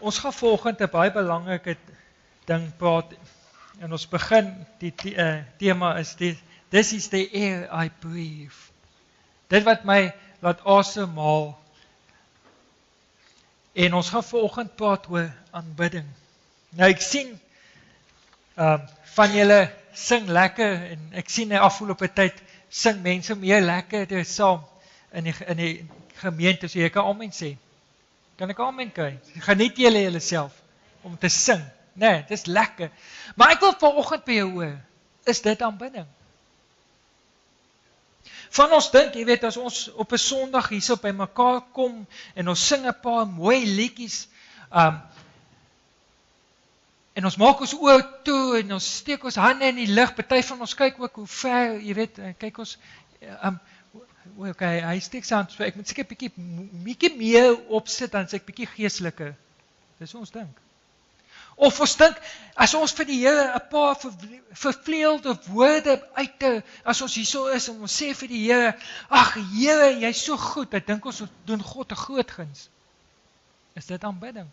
Ons gaan vanoggend 'n baie belangrike ding praat en ons begin, die tema is this is the air I breathe. Dit wat my laat asemhaal. En ons gaan vanoggend praat oor aanbidding. Nou ek sien van julle sing lekker en ek sien die afgelope tyd sing mense meer lekker saam in die gemeente, so jy kan amen sê. Kan ek amen kry? Geniet julle self om te sing. Nee, dit is lekker. Maar ek wil vanoggend by jou hoor, is dit aanbidding? Van ons dink, jy weet, as ons op 'n Sondag hierso by mekaar kom en ons sing 'n paar mooi liedjies, en ons maak ons oë toe en ons steek ons hande in die lug, party van ons kyk ook hoe ver, jy weet, kyk ons, okay, hy steek sy hand, so ek moet seker bietjie meer opsit, dan is ek bietjie geesteliker. Dis hoe ons dink. Of ons dink, as ons vir die Here 'n paar vervleelde woorde as ons hierso is, en ons sê vir die Here, ag Here, jy's so goed, ek dink ons doen God 'n groot guns. Is dit aanbidding?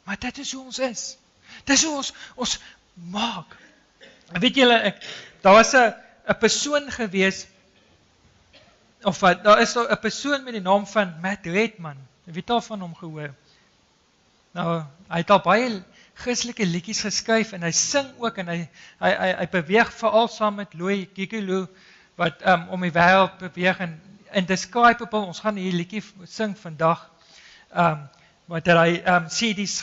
Maar dit is hoe ons is. Dit is hoe ons maak. Weet julle, daar was 'n persoon gewees, of daar is 'n persoon met die naam van Matt Redman. Wie het al van hom gehoor? Nou, hy het al baie Christelike liedjies geskryf en hy sing ook en hy beweeg veral saam met Louis Gigolo wat om die wêreld beweeg en Indescribable, ons gaan hierdie liedjie sing vandag. Wat hy CD's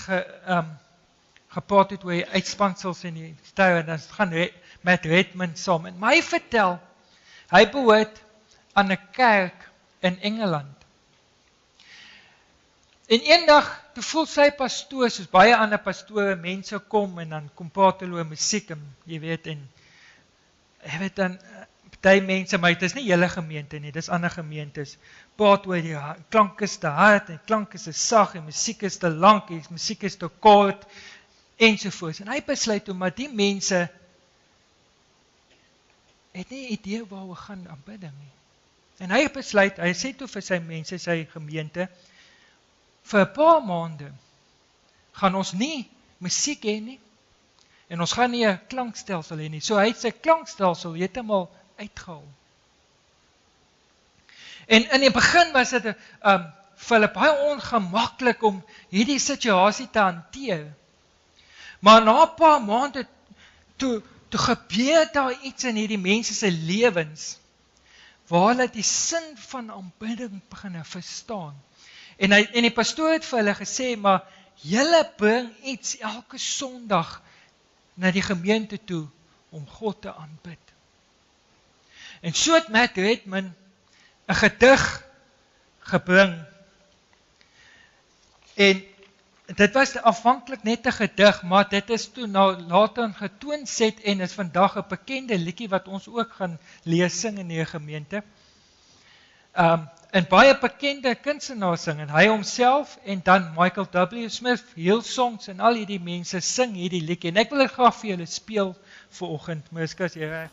gepraat het oor die uitspansels en die styl en dan gaan Matt Redman saam. En my vertel, hy behoort aan 'n kerk in Engeland. En eendag, toe voel sy pastoor, soos baie ander pastore, mense kom en dan kom praat hulle oor musiek en jy weet, en jy weet dan, party mense, maar dit is nie hele gemeente nie, dis ander gemeentes, praat oor die klank is te hard en klank is te sag en musiek is te lank en musiek is te kort ensovoorts. En hy besluit toe, maar die mense het nie idee waar we gaan aanbidding nie. En hy besluit, hy sê toe vir sy mense, sy gemeente, vir 'n paar maande gaan ons nie musiek hê nie en ons gaan nie 'n klankstelsel hê nie. So hy het sy klankstelsel heeltemal uitgehaal. En in die begin was dit vir hulle baie ongemaklik om hierdie situasie te hanteer. Maar na 'n paar maande toe gebeur daar iets in hierdie mense se lewens waar hulle die sin van aanbidding begin verstaan. En die pastoor het vir hulle gesê, maar julle bring iets elke Sondag na die gemeente toe om God te aanbid. En so het Matt Redman 'n gedig gebring. En dit was aanvanklik net 'n gedig, maar dit is toe nou later getoonset en is vandag 'n bekende liedjie wat ons ook gaan leer sing in die gemeente. En baie bekende kunstenaars sing, en hy homself en dan Michael W. Smith, Hillsongs en al hierdie mense sing hierdie liedjie. En ek wil dit graag vir julle speel vanoggend. Miskien as jy reg.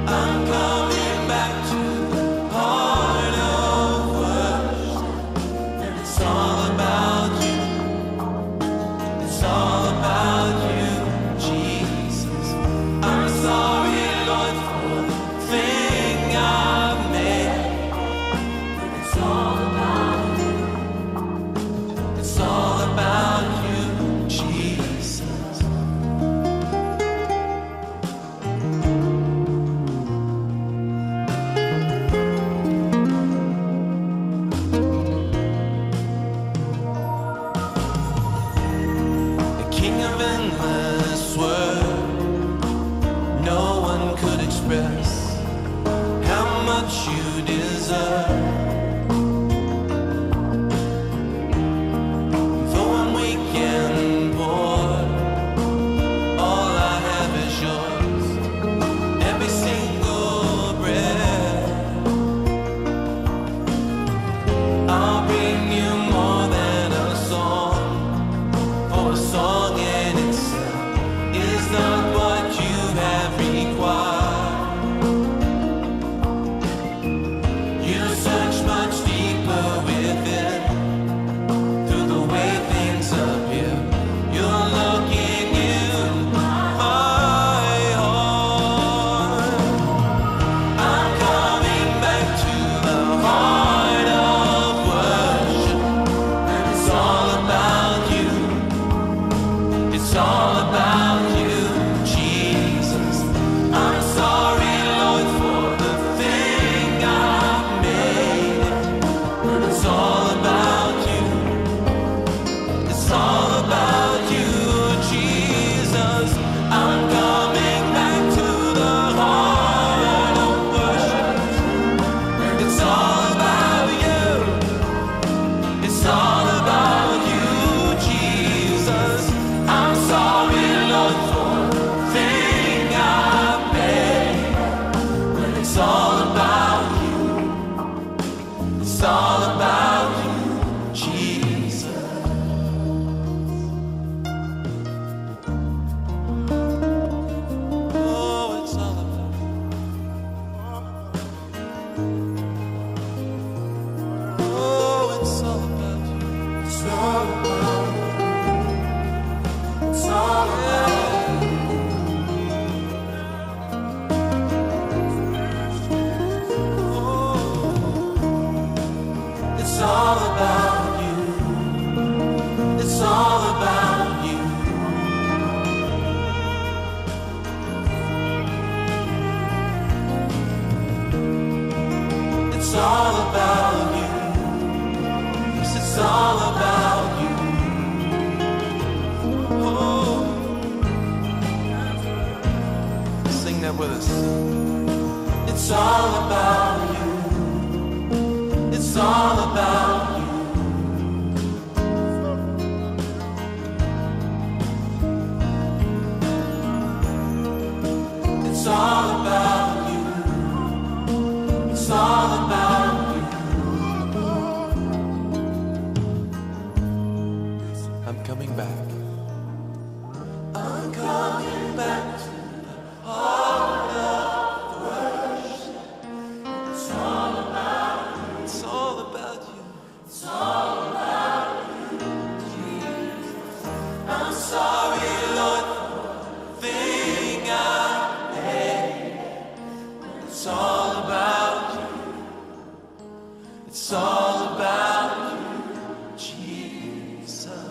I'm coming back to the heart of worship. express how much you deserve. For one weekend, boy, all I have is yours. Every single breath, I'll bring you more than a song, for a song in itself is not what you have required. You search much deeper within, through the way things appear. You're looking in my heart. I'm coming back to the heart of worship, and it's all about you. It's all about you, Jesus. I'm sorry, Lord, for the thing I made, but it's all about you. It's all about you, Jesus. I'm coming back to the heart of worship, and it's all about you. It's all about you, Jesus. I'm sorry, Lord, for the thing I made, but it's all about you. It's all about you, Jesus. Oh, it's all about you. Oh, it's all about you. It's all about you. It's all about you. Oh, it's all about you. It's all about you. It's all about you. Yes, it's all about you. Oh, sing that with us. It's all about you. It's all about you. It's all about you. It's all about you. I'm coming back. I'm coming back to the heart of worship. It's all about you. It's all about you. It's all about you, Jesus. I'm sorry, Lord, for the thing I made. It's all about you. It's all about you, Jesus.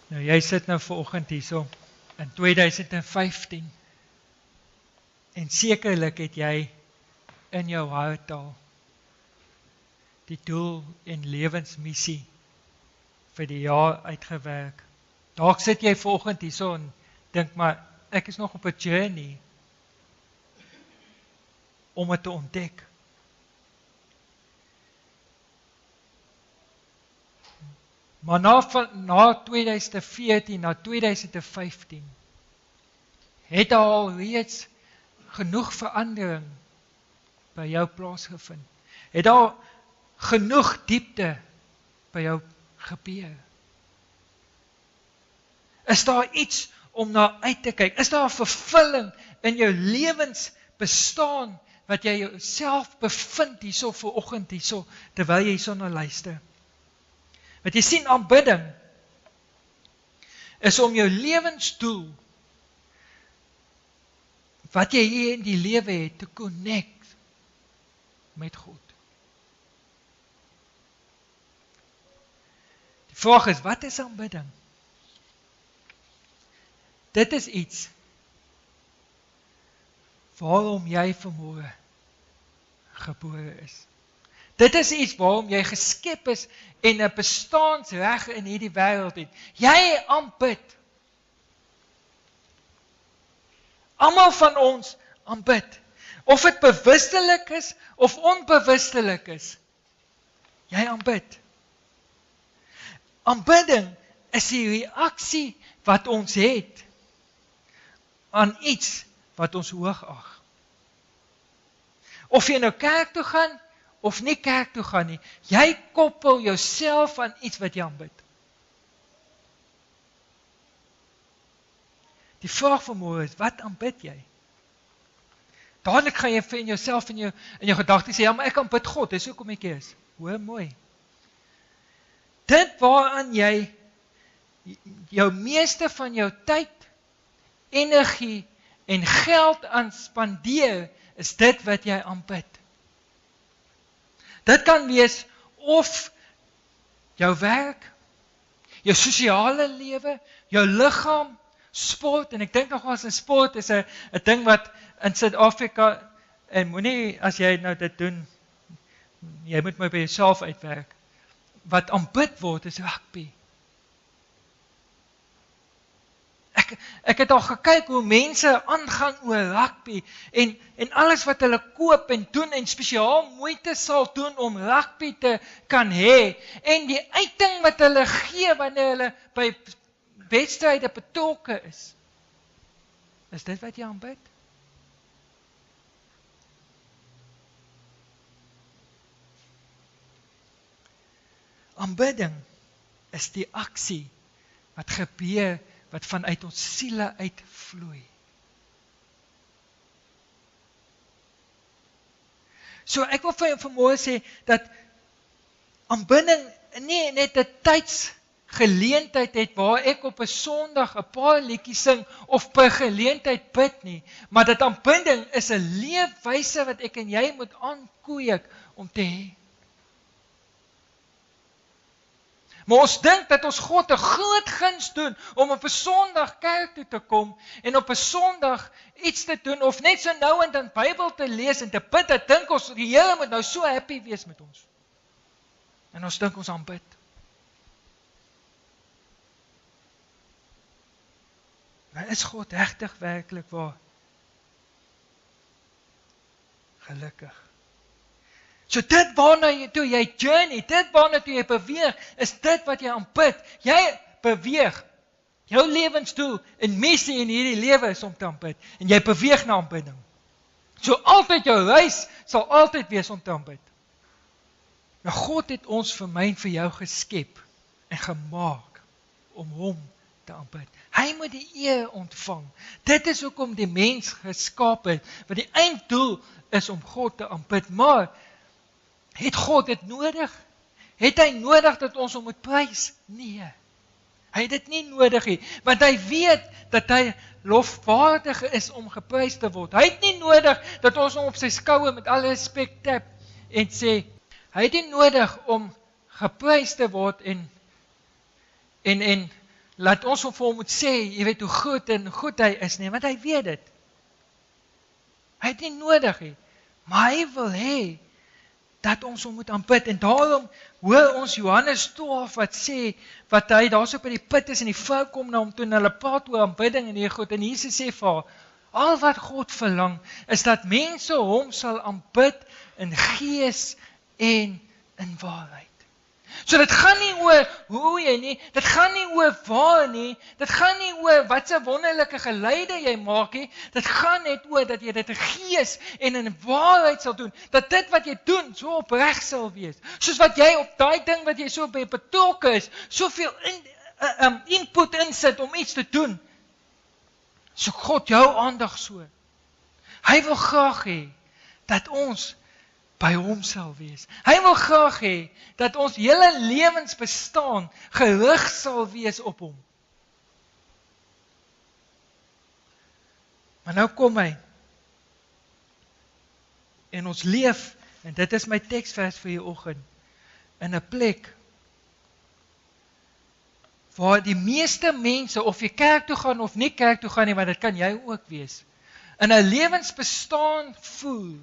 Nou jy sit nou vanoggend hierso in 2015 en sekerlik het jy in jou hart al die doel en lewensmissie vir die jaar uitgewerk. Dalk sit jy vanoggend hierso en dink maar ek is nog op 'n journey om dit te ontdek. Maar na 2014, na 2015, het daar al reeds genoeg verandering by jou plaasgevind. Het daar genoeg diepte by jou gebeur. Is daar iets om na uit te kyk? Is daar 'n vervulling in jou lewensbestaan wat jy jouself bevind hierso vanoggend hierso terwyl jy hierso na luister? Want jy sien, aanbidding is om jou lewensdoel wat jy hier in die lewe het te connect met God. Die vraag is, wat is aanbidding? Dit is iets waarom jy vanmôre gebore is. Dit is iets waarom jy geskep is en 'n bestaansreg in hierdie wêreld het. Jy aanbid Almal van ons aanbid. Of dit bewustelik is, of onbewustelik is. Jy aanbid. Aanbidding is die reaksie wat ons het aan iets wat ons hoog ag. Of jy nou kerk toe gaan, of nie kerk toe gaan nie, jy koppel jouself aan iets wat jy aanbid. Die vraag vanmôre is, wat aanbid jy? Dadelik gaan jy in jouself in jou gedagtes sê, ja, maar ek aanbid God, dis hoekom ek hier is. Hoor mooi. Dit waaraan jy jou meeste van jou tyd, energie en geld aan spandeer, is dit wat jy aanbid. Dit kan wees of jou werk, jou sosiale lewe, jou liggaam, sport, en ek dink nogals in sport is 'n ding wat in Suid-Afrika, en moenie as jy nou dit doen, jy moet maar by jouself uitwerk, wat aanbid word is rugby. Ek het al gekyk hoe mense aangaan oor rugby, en alles wat hulle koop en doen, en spesiaal moeite sal doen om rugby te kan hê, en die uiting wat hulle gee wanneer hulle by wedstryde betrokke is dit wat jy aanbid? Aanbidding is die aksie wat gebeur, wat vanuit ons siele uitvloei. So ek wil vir jou vanmôre sê, dat aanbidding nie net 'n tydsgeleentheid het, waar ek op 'n Sondag 'n paar liedjies sing, of per geleentheid bid nie, maar dat aanbidding is 'n leefwyse wat ek en jy moet aankweek om te hê. Maar ons dink dat ons God 'n groot guns doen om op 'n Sondag kerk toe te kom en op 'n Sondag iets te doen of net so nou en dan Bybel te lees en te bid. Dat dink ons die Here moet nou so happy wees met ons. En ons dink ons aanbid. Maar is God regtig werklik waar? Gelukkig. So dit waarna jy journey, dit waarna jy beweeg, is dit wat jy aanbid. Jy beweeg. Jou lewensdoel en missie in hierdie lewe is om te aanbid. En jy beweeg na aanbidding. So altyd jou reis sal altyd wees om te aanbid. Nou God het ons vir my en vir jou geskep en gemaak om hom te aanbid. Hy moet die eer ontvang. Dit is hoekom die mens geskaap is, want die einddoel is om God te aanbid. Maar het God dit nodig? Het hy nodig dat ons hom moet prys? Nee. Hy het dit nie nodig nie, want hy weet dat hy lofwaardig is om geprys te word. Hy het nie nodig dat ons hom op sy skouer met alle respek tap en sê, hy het nie nodig om geprys te word en laat ons hom vir hom moet sê, jy weet hoe goed en goed hy is nie, want hy weet dit. Hy het nie nodig nie, maar hy wil hê dat ons hom moet aanbid, en daarom hoor ons Johannes 12 wat sê, wat hy daar so by die put is, en die vrou kom na hom toe, en hulle praat oor aanbidding en die goed, en Jesus sê vir haar, al wat God verlang, is dat mense hom sal aanbid in gees en in waarheid. So dit gaan nie oor hoe jy nie, dit gaan nie oor waar nie, dit gaan nie oor wat se wonderlike geleide jy maak nie, dit gaan net oor dat jy dit in gees en in waarheid sal doen, dat dit wat jy doen so opreg sal wees, soos wat jy op daai ding wat jy so by betrokke is, soveel input insit om iets te doen, so God jou aandag so. Hy wil graag hê dat ons by hom sal wees. Hy wil graag hê dat ons hele lewensbestaan gerig sal wees op hom. Maar nou kom hy, en ons leef, en dit is my teksvers vir die oggend, in 'n plek, waar die meeste mense, of jy kerk toe gaan of nie kerk toe gaan nie, maar dit kan jy ook wees, in 'n lewensbestaan voel,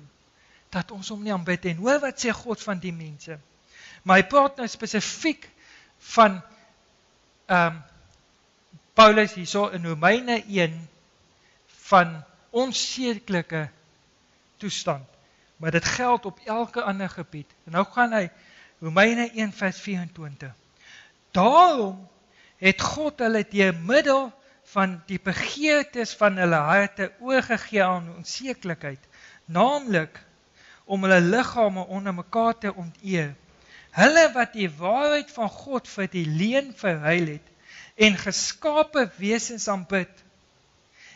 dat ons hom nie aanbid en hoor wat sê God van die mense. Maar hy praat nou spesifiek van Paulus hierso in Romeine 1 van onsedelike toestand. Maar dit geld op elke ander gebied. En nou gaan hy, Romeine 1 vers 24. Daarom het God hulle deur middel van die begeertes van hulle harte oorgegee aan onsedelikheid, naamlik om hulle liggame onder mekaar te onteer. Hulle wat die waarheid van God vir die leuen verruil het, en geskape wesens aanbid,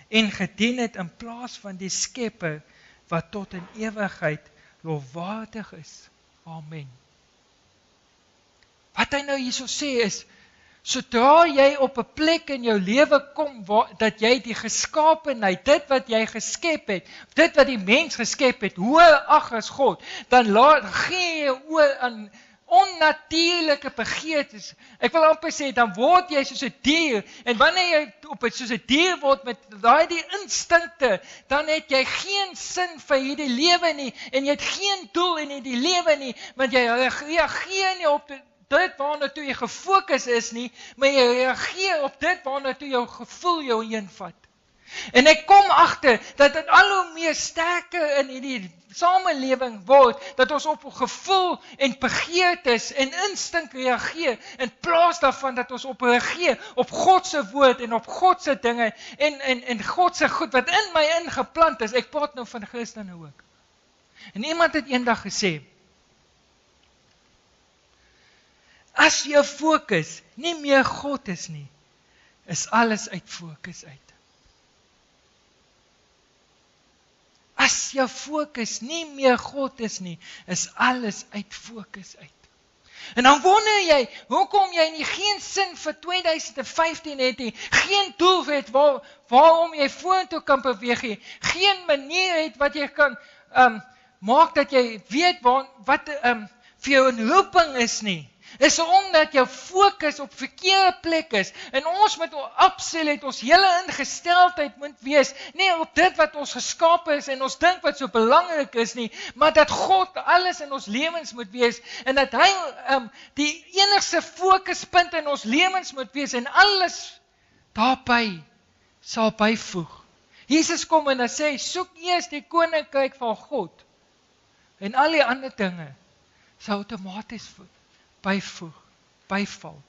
en gedien het in plaas van die Skepper, wat tot in ewigheid lofwaardig is. Amen. Wat hy nou hierso sê is, sodra jy op 'n plek in jou lewe kom, dat jy die geskaapenheid, dit wat jy geskep het, dit wat die mens geskep het, hoër ag as God, dan gee jy oor aan onnatuurlike begeertes. Ek wil amper sê, dan word jy soos 'n dier, en wanneer jy soos 'n dier word met daai instinkte, dan het jy geen sin vir hierdie lewe nie, en jy het geen doel in hierdie lewe nie, want jy reageer nie op dit waarna toe jy gefokus is nie, maar jy reageer op dit waarna toe jou gevoel jou heenvat. En ek kom agter dat dit al hoe meer sterker in hierdie samelewing word, dat ons op gevoel en begeertes en instink reageer, in plaas daarvan dat ons op reageer op God se woord en op God se dinge en God se goed wat in my ingeplant is. Ek praat nou van Christene ook. En iemand het eendag gesê, as jou fokus nie meer God is nie, is alles uit fokus uit. As jou fokus nie meer God is nie, is alles uit fokus uit. En dan wonder jy, hoekom jy nie geen sin vir 2015 het nie, geen doel het waarom jy vorentoe kan beweeg nie, geen manier het wat jy kan maak dat jy weet wat vir jou 'n roeping is nie. Is omdat jou fokus op verkeerde plek is, en ons moet absoluut ons hele ingesteldheid moet wees, nie op dit wat ons geskape is, en ons dink wat so belangrik is nie, maar dat God alles in ons lewens moet wees, en dat hy die enigste fokuspunt in ons lewens moet wees, en alles daarby sal byvoeg. Jesus kom en hy sê, soek eers die koninkryk van God, en al die ander dinge sal outomaties byval.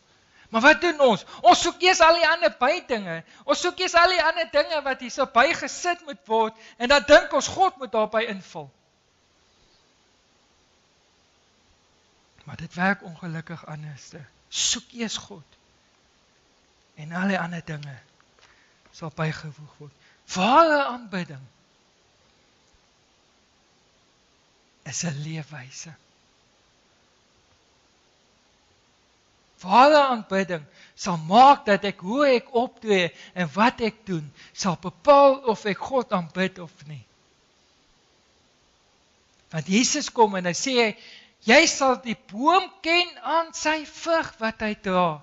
Maar wat doen ons? Ons soek eers al die ander bydinge. Ons soek eers al die ander dinge wat hier so bygesit moet word, en dan dink ons God moet daarby invul. Maar dit werk ongelukkig anders. Soek eers God, en al die ander dinge sal bygevoeg word. Ware aanbidding is 'n leefwyse. Ware aanbidding sal maak dat ek hoe ek optree en wat ek doen, sal bepaal of ek God aanbid of nie. Want Jesus kom en hy sê, jy sal die boom ken aan sy vrug wat hy dra.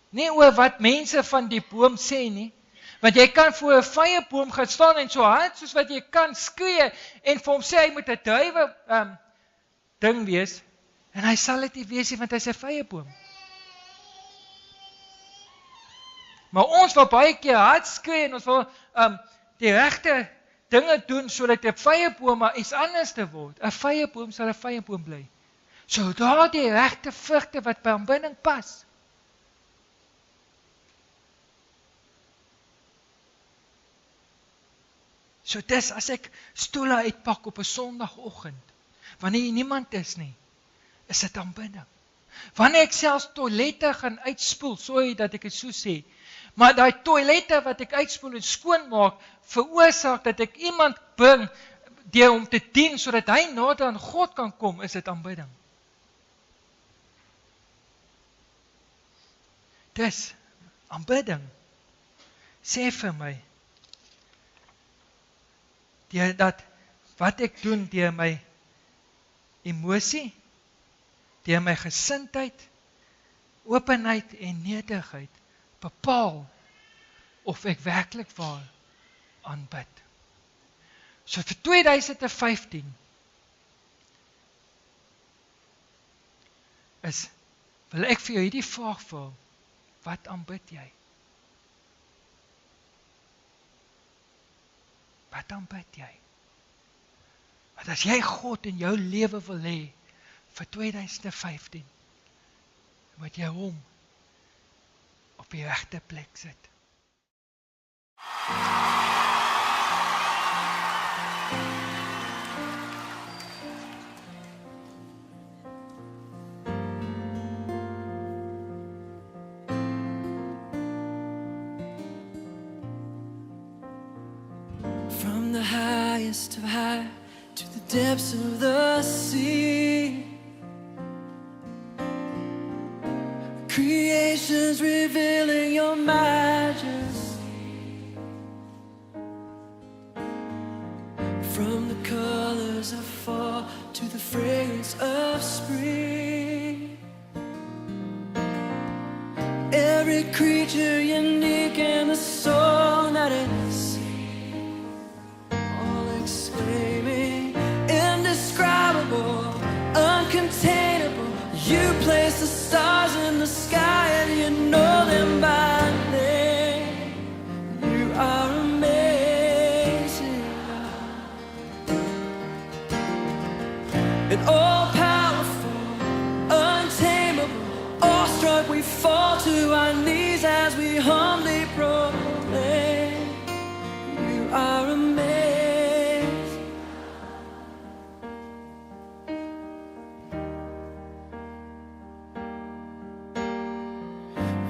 Nie oor wat mense van die boom sê nie, want jy kan voor 'n vyeboom gaan staan en so hard soos wat jy kan skree en vir hom sê hy moet 'n druiwe ding wees, en hy sal dit nie wees nie, want hy is 'n vyeboom. Maar ons wil baie keer hard skree en ons wil die regte dinge doen sodat 'n vyeboom iets anders te word. 'n Vyeboom sal 'n vyeboom bly. Sodra die regte vrugte wat by aanbidding pas. So dis as ek stoele uitpak op 'n Sondagoggend, wanneer niemand is nie, is dit aanbidding. Wanneer ek selfs toilette gaan uitspoel, sorry dat ek dit so sê, maar daai toilette wat ek uitspoel en skoonmaak, veroorsaak dat ek iemand bring deur hom te dien, sodat hy nader aan God kan kom, is dit aanbidding. Dis aanbidding. Sê vir my, deur dat wat ek doen deur my emosie, deur my gesindheid, openheid en nederigheid, bepaal of ek werklik waar aanbid. So vir 2015 wil ek vir jou hierdie vraag vra, wat aanbid jy? dan bid jy? Want as jy God in jou lewe wil hê vir 2015, moet jy hom op die regte plek sit. From the highest of high to the depths of the sea, creation's revealing your majesty. From the colors of fall to the fragrance of spring, every creature unique in the song that it sings, all exclaiming, indescribable, uncontainable. You place the stars in the sky and you know them by name. You are amazing, God. And all powerful, untamable, awestruck, we fall to our knees as we humbly proclaim. You are amazing.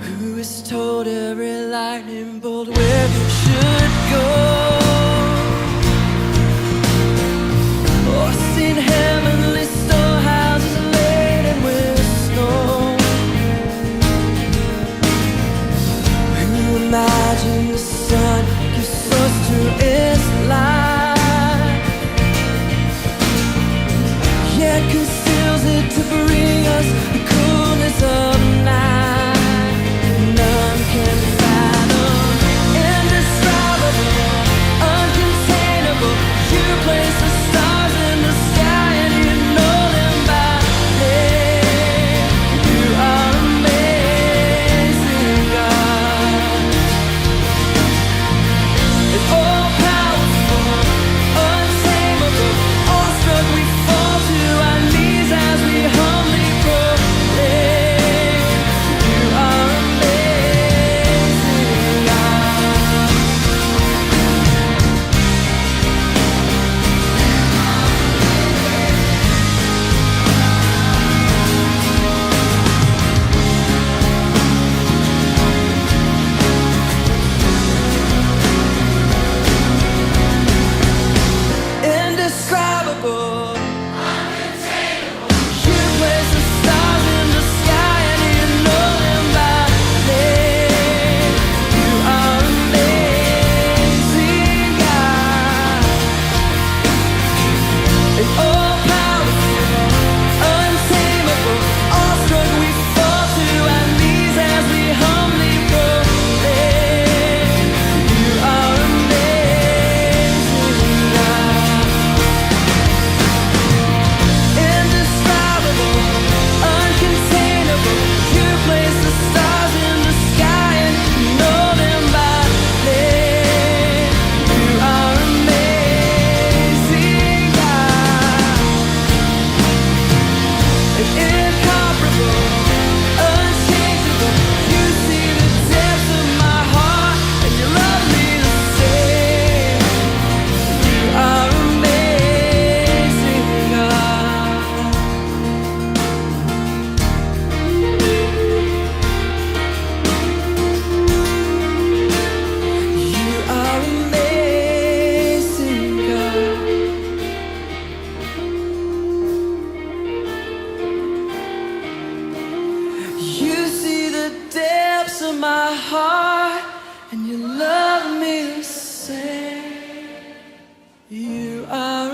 Who has told every lightning bolt where it should go? Or seen heavenly storehouses laden with snow? Who imagined the sun gives source to its light, yet conceals it to bring us the coolness of night? None can fathom, indescribable, uncontainable. You place the stars in the sky and you know them by name. You are amazing, God. And all powerful, untamable, awestruck, we fall to our knees as we humbly proclaim. You are amazing, God. Indescribable, you place the stars in the sky and you know them by name. You are amazing, God. And all powerful, untamable, awestruck, we fall to our knees as we humbly proclaim. You are amazing, God. Indescribable, uncontainable. You place the stars in the sky and you know them by name. You are amazing, God. And incomparable, unchangeable. You see the depths of my heart and you love me the same. You are amazing, God. You are amazing, God. You see the depths of my heart and you love me the same. You are